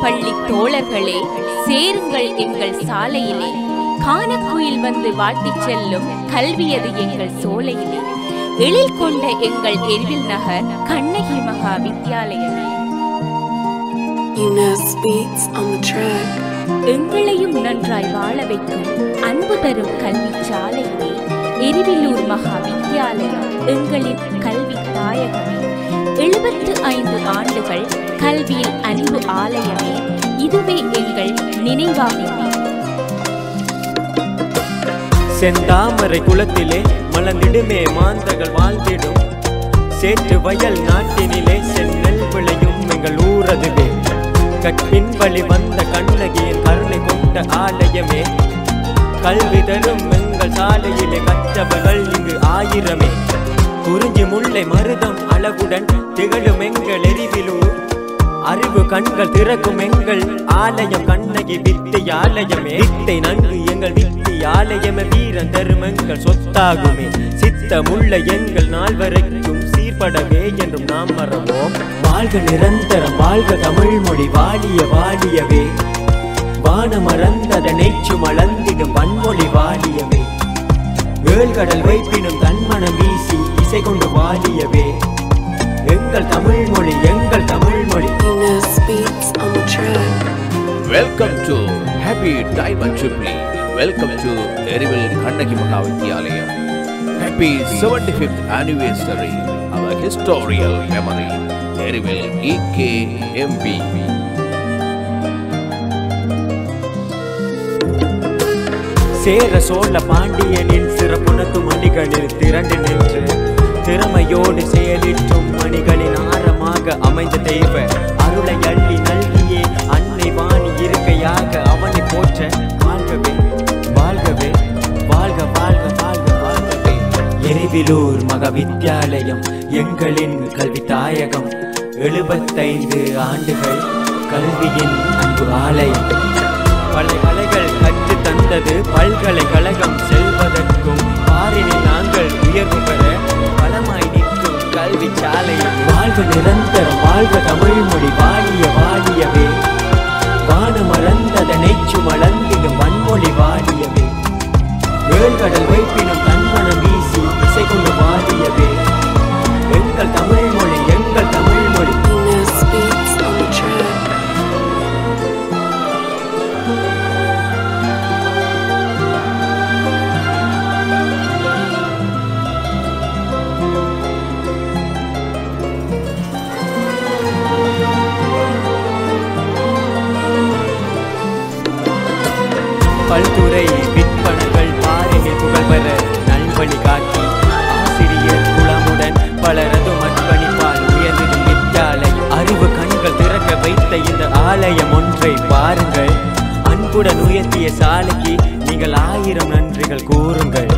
பள்ளி தோழர்களே, சேருங்கள் எங்கள் சாலையிலே. கானக்குயில் வந்து வாழ்த்திச் செல்லும் கல்வியது எங்கள் சோலையிலே. எழில் கொண்ட எங்கள் எரிவில் நகர் கண்ணகி மகா வித்யாலயமே. எங்களையும் நன்றாய் வாழ வைக்கும் அன்பு தரும் கல்வி சாலையிலே. எரிவிலூர் மகா வித்யாலயம் எங்களின் கல்வி தாயகமே. 75 ஆண்டுகள் கல்வியில் அன்பு ஆலயமே. இதுவே எங்கள் நினைவாகுமே. செந்தாமரை குளத்திலே மலர்ந்திடுமே மாந்தர்கள் வாழ்ந்திடும் சேற்று வயல் நாட்டினிலே செந்நெல் விளையும் எங்கள் ஊரதுவே. கற்பின் வழி வந்த கண்ணகியின் கருணை கொண்ட ஆலயமே. கல்வி தரும் எங்கள் சாலையிலே கற்றவர்கள் இங்கு ஆயிரமே. குறிஞ்சி முல்லை மருதம் அழகுடன் திகழும் எங்கள் எரிவிலூர். அறிவு கண்கள் திறக்கும் எங்கள் ஆலயம் கண்ணகி வித்தியாலயமே. வித்தை நன்கு எங்கள் வித்தியாலயமே. வீரன் தரும் எங்கள் சொத்தாகுமே. சித்தமுள்ள எங்கள் நாள் வரைக்கும் சீர்படவே என்றும் நாம் மறவோம். வாழ்க நிரந்தரம் வாழ்க தமிழ் மொழி வாழிய வாழியவே. வானமறந்தத நெய்ச்சு மலர்ந்திடும் வன்மொழி வாழியவே. ஏழ்கடல் வைப்பினும் தன்மனம் வீசி இசை கொண்டு வாழியவே. எங்கள் தமிழ் மொழி எங்கள் தமிழ் மொழி. Welcome to Happy Diamond Jubilee. Welcome to Erivil Kannagi Maha Vidyalayam. Happy 75th anniversary. Our historical memory. Erivil EKMB. Chera Chola பாண்டியனின் சிறப்புணத்து மணிகளில் திரண்டு நின்று திறமையோடு செயலிற்றும் மணிகளின் ஆரமாக அமைந்த தெய்வ அருளை அள்ளி நல்கியே அன்னை வாணி இருக்கையாக அவனை போற்ற வாழ்கவே வாழ்கவே வாழ்க வாழ்க வாழ்க வாழ்கவே. எரிவிலூர் மகா வித்யாலயம் எங்களின் கல்வி தாயகம். 75 ஆண்டுகள் கல்வியின் அன்பு ஆலயம். பல கலைகள் கற்று தந்தது பல்கலைக்கழகம் செல்வதற்கும். பாரினில் நாங்கள் உயர்வு பெற பலமாய் நிற்கும் கல்வி சாலை. வாழ்க நிரந்தரம் வாழ்க தமிழ் மொழி வாழிய வாழியவே. வானமறந்தத நெய்ச்சு மலர்ந்திடும் வன்மொழி வாழியவே. ஏழ்கடல் வைப்பினும் தன்மனம் வீசி இசை கொண்டு வாழியவே. எங்கள் தமிழ் மொழி எங்கள் தமிழ் மொழி. பல்துறை விற்பனர்கள் பாரினில் புகழ்பெற நல்வழி காட்டி ஆசிரியர் குளமுடன் பலரது மற்பணிப்பால் உயர்ந்திடும் வித்யாலயம். அறிவு கண்கள் திறக்க வைத்த இந்த ஆலயம் ஒன்றை பாருங்கள். அன்புடன் உயர்த்திய சாலைக்கு நீங்கள் 1000 நன்றிகள் கூறுங்கள்.